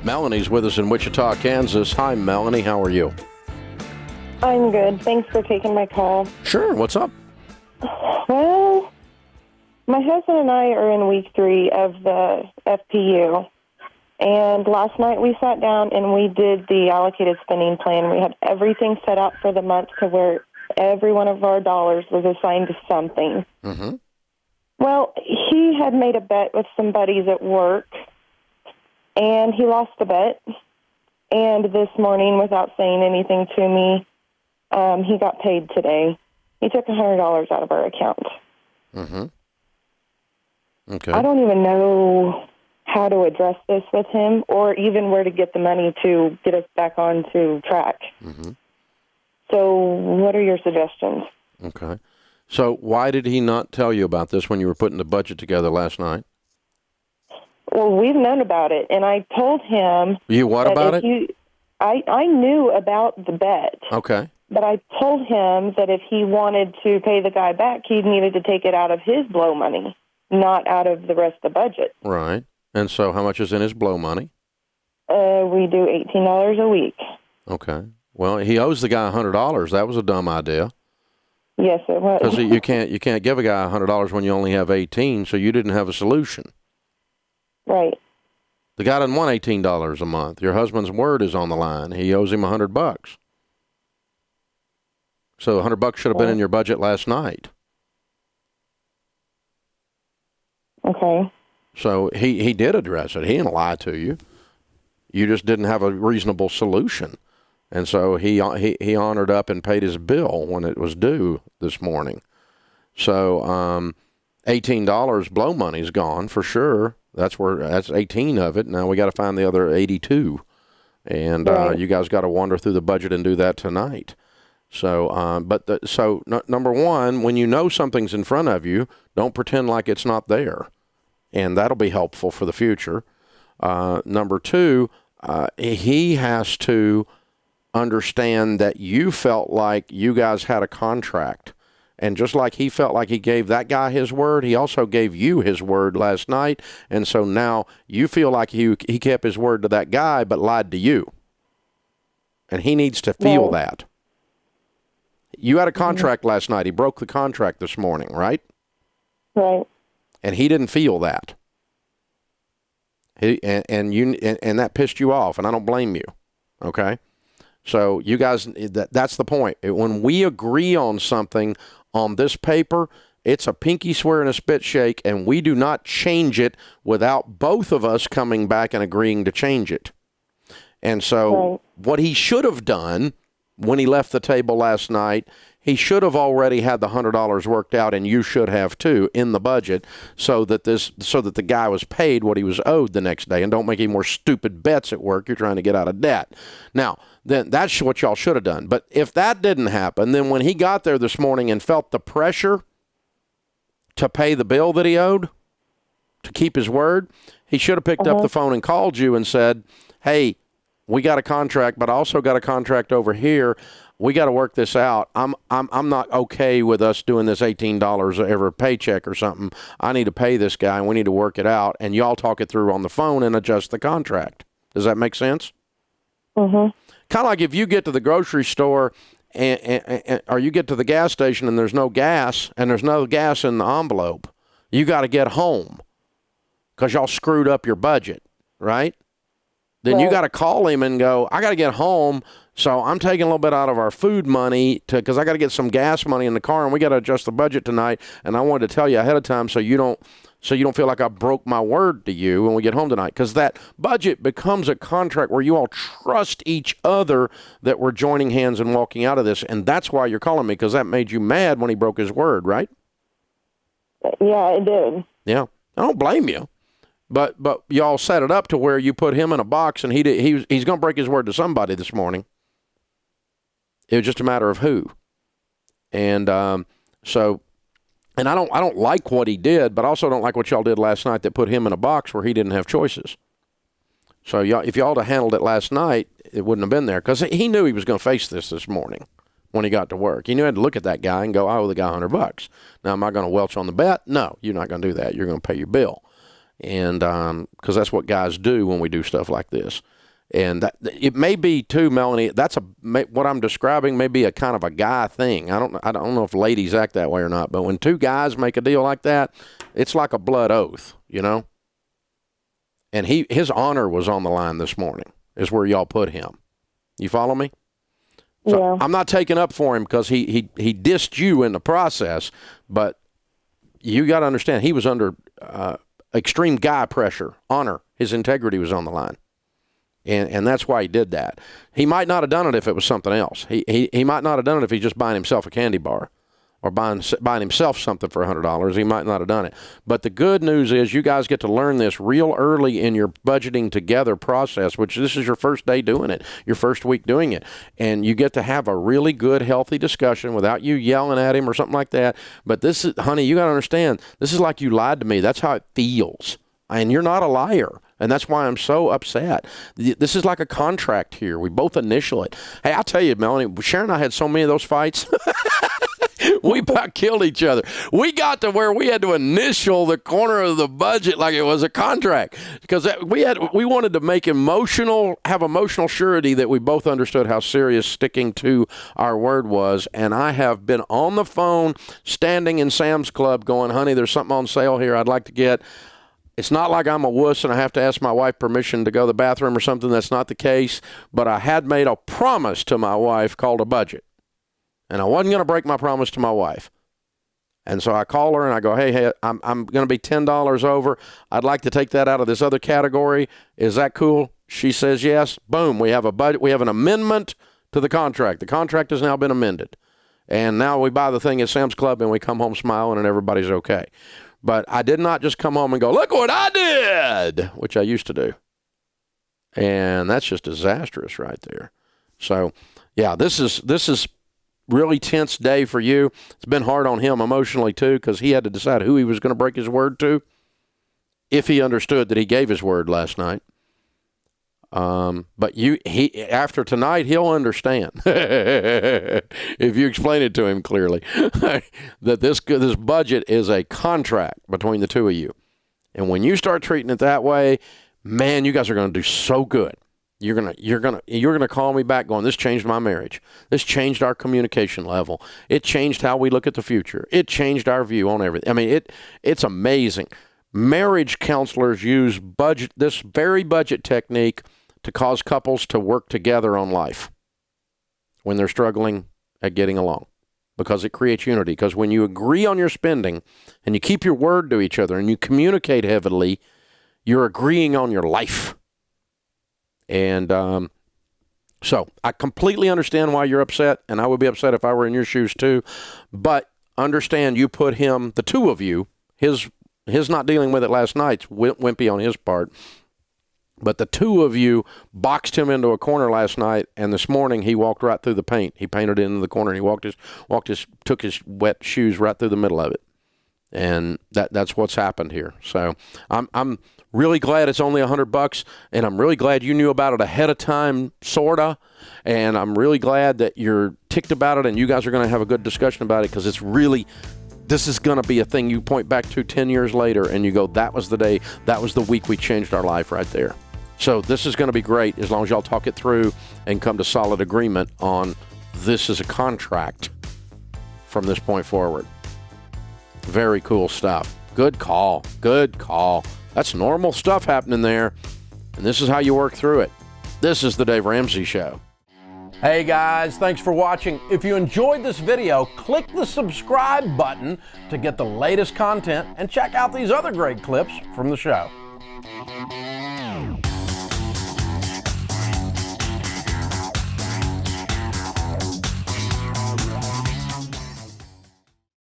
Melanie's with us in Wichita, Kansas. Hi, Melanie. How are you? I'm good. Thanks for taking my call. Sure. What's up? Well, my husband and I are in week 3 of the FPU. And last night we sat down and we did the allocated spending plan. We had everything set up for the month to where every one of our dollars was assigned to something. Mm-hmm. Well, he had made a bet with some buddies at work, and he lost the bet. And this morning, without saying anything to me, he got paid today. He took $100 out of our account. Mm-hmm. Okay. I don't even know how to address this with him or even where to get the money to get us back onto track. Mm-hmm. So what are your suggestions? Okay. So why did he not tell you about this when you were putting the budget together last night? Well, we've known about it, and I told him... You what about it? I knew about the bet. Okay. But I told him that if he wanted to pay the guy back, he needed to take it out of his blow money, not out of the rest of the budget. Right. And so how much is in his blow money? We do $18 a week. Okay. Well, he owes the guy $100. That was a dumb idea. Yes, it was. Because you can't give a guy $100 when you only have 18, so you didn't have a solution. Right. The guy doesn't want $18 a month. Your husband's word is on the line. He owes him $100. So $100 should have been in your budget last night. Okay. So he did address it. He didn't lie to you. You just didn't have a reasonable solution. And so he honored up and paid his bill when it was due this morning. So $18 blow money's gone for sure. That's 18 of it. Now we got to find the other 82. And right. You guys got to wander through the budget and do that tonight. So, number one, when you know something's in front of you, don't pretend like it's not there. And that'll be helpful for the future. Number two, he has to understand that you felt like you guys had a contract. And just like he felt like he gave that guy his word, he also gave you his word last night. And so now you feel like he kept his word to that guy but lied to you. And he needs to feel that. You had a contract last night. He broke the contract this morning, right? Right. And he didn't feel that. And that pissed you off, and I don't blame you. Okay? So you guys, that's the point. When we agree on something on this paper, it's a pinky swear and a spit shake, and we do not change it without both of us coming back and agreeing to change it. And so what he should have done when he left the table last night, he should have already had the $100 worked out, and you should have too, in the budget, so that the guy was paid what he was owed the next day. And don't make any more stupid bets at work. You're trying to get out of debt. Now, then that's what y'all should have done. But if that didn't happen, then when he got there this morning and felt the pressure to pay the bill that he owed, to keep his word, he should have picked up the phone and called you and said, hey, we got a contract, but I also got a contract over here. We got to work this out. I'm not okay with us doing this $18 every paycheck or something. I need to pay this guy, and we need to work it out. And y'all talk it through on the phone and adjust the contract. Does that make sense? Mm-hmm. Kind of like if you get to the grocery store or you get to the gas station and there's no gas in the envelope. You got to get home because y'all screwed up your budget, right? Then you got to call him and go, I got to get home, so I'm taking a little bit out of our food money because I got to get some gas money in the car, and we got to adjust the budget tonight. And I wanted to tell you ahead of time so you don't feel like I broke my word to you when we get home tonight. Because that budget becomes a contract where you all trust each other that we're joining hands and walking out of this. And that's why you're calling me, because that made you mad when he broke his word, right? Yeah, it did. Yeah. I don't blame you. But y'all set it up to where you put him in a box, and he's going to break his word to somebody this morning. It was just a matter of who. And I don't like what he did, but I also don't like what y'all did last night that put him in a box where he didn't have choices. So if y'all had handled it last night, it wouldn't have been there, because he knew he was going to face this morning when he got to work. He knew he had to look at that guy and go, I owe the guy $100. Now, am I going to welch on the bet? No, you're not going to do that. You're going to pay your bill. And because that's what guys do when we do stuff like this. And it may be too, Melanie. What I'm describing may be a kind of a guy thing. I don't know if ladies act that way or not. But when two guys make a deal like that, it's like a blood oath, you know. And his honor was on the line this morning. Is where y'all put him. You follow me? So Yeah. I'm not taking up for him because he dissed you in the process. But you got to understand he was under extreme guy pressure. Honor, his integrity was on the line. And that's why he did that. He might not have done it if it was something else. He might not have done it if he's just buying himself a candy bar or buying himself something for $100. He might not have done it. But the good news is you guys get to learn this real early in your budgeting together process, which this is your first day doing it, your first week doing it. And you get to have a really good, healthy discussion without you yelling at him or something like that. But this is, honey, you got to understand, this is like you lied to me. That's how it feels. And you're not a liar. And that's why I'm so upset. This is like a contract here. We both initial it. Hey, I'll tell you, Melanie, Sharon and I had so many of those fights. We about killed each other. We got to where we had to initial the corner of the budget like it was a contract because we wanted to have emotional surety that we both understood how serious sticking to our word was. And I have been on the phone standing in Sam's Club going, honey, there's something on sale here I'd like to get. It's not like I'm a wuss and I have to ask my wife permission to go to the bathroom or something. That's not the case. But I had made a promise to my wife called a budget. And I wasn't going to break my promise to my wife. And so I call her and I go, hey, I'm going to be $10 over. I'd like to take that out of this other category. Is that cool? She says yes. Boom. We have a budget. We have an amendment to the contract. The contract has now been amended. And now we buy the thing at Sam's Club and we come home smiling and everybody's okay. But I did not just come home and go, look what I did, which I used to do. And that's just disastrous right there. So, yeah, this is really tense day for you. It's been hard on him emotionally, too, because he had to decide who he was going to break his word to if he understood that he gave his word last night. But after tonight, he'll understand if you explain it to him clearly that this budget is a contract between the two of you. And when you start treating it that way, man, you guys are going to do so good. You're gonna call me back going, this changed my marriage. This changed our communication level. It changed how we look at the future. It changed our view on everything. I mean, it's amazing. Marriage counselors use this very budget technique to cause couples to work together on life when they're struggling at getting along, because it creates unity. Because when you agree on your spending and you keep your word to each other and you communicate heavily, you're agreeing on your life. And so I completely understand why you're upset, and I would be upset if I were in your shoes too. But understand, you put him, the two of you, his not dealing with it last night's wimpy on his part. But the two of you boxed him into a corner last night, and this morning he walked right through the paint. He painted it into the corner, and he took his wet shoes right through the middle of it. And that's what's happened here. So I'm really glad it's only $100, and I'm really glad you knew about it ahead of time, sorta. And I'm really glad that you're ticked about it, and you guys are going to have a good discussion about it, because this is going to be a thing you point back to 10 years later, and you go, that was the day, that was the week we changed our life right there. So this is going to be great as long as y'all talk it through and come to solid agreement on this is a contract from this point forward. Very cool stuff. Good call. Good call. That's normal stuff happening there, and this is how you work through it. This is the Dave Ramsey Show. Hey guys, thanks for watching. If you enjoyed this video, click the subscribe button to get the latest content and check out these other great clips from the show.